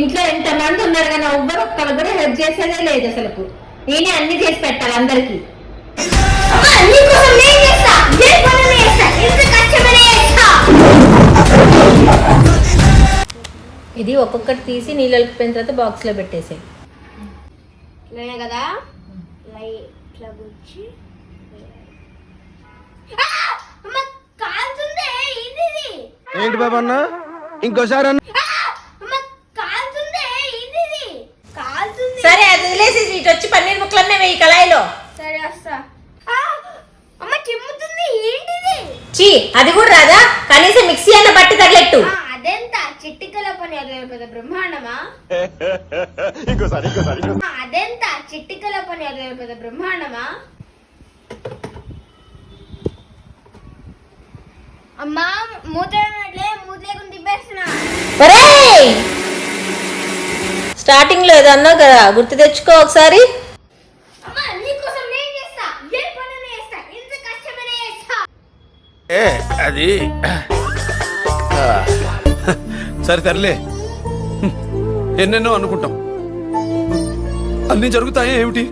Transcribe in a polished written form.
ఇంట్లో ఎంత మంది ఉన్నారు కానీ ఎవ్వరు ఒక్కరు కూడా హెల్ప్ చేసేదే లేదు అసలు. నేనే అన్ని చేసి పెట్టాలి అందరికి. ఇది ఒక్కొక్కటి తీసి నీళ్ళు కలిపిన తర్వాత బాక్స్ లో పెట్టేసాయి కదా. ఏంటి బాబా అన్న ఇంకోసారి అన్న. సరే అది వదిలేసి ఇటు వచ్చి పన్నీర్ ముక్కలన్నీ వేయి కళాయిలో. సరే వస్తా. అమ్మ చిమ్ముతుంది ఏంటిది? చీ అది కూడా రాదా? కనీసం మిక్సీ అన్న బట్టి తగలెట్టు. అదెంత చిట్టికల పని పెద్ద బ్రహ్మాండమా? అదెంత చిట్టికల పని పెద్ద బ్రహ్మాండమా? అమ్మా మూత లేకుండా తిప్పేస్తున్నా. స్టార్టింగ్ లో ఏదో అన్నావు కదా, గుర్తు తెచ్చుకో ఒకసారి. అది సరే తరలే, ఎన్నెన్నో అనుకుంటాం, అన్ని జరుగుతాయా ఏమిటి?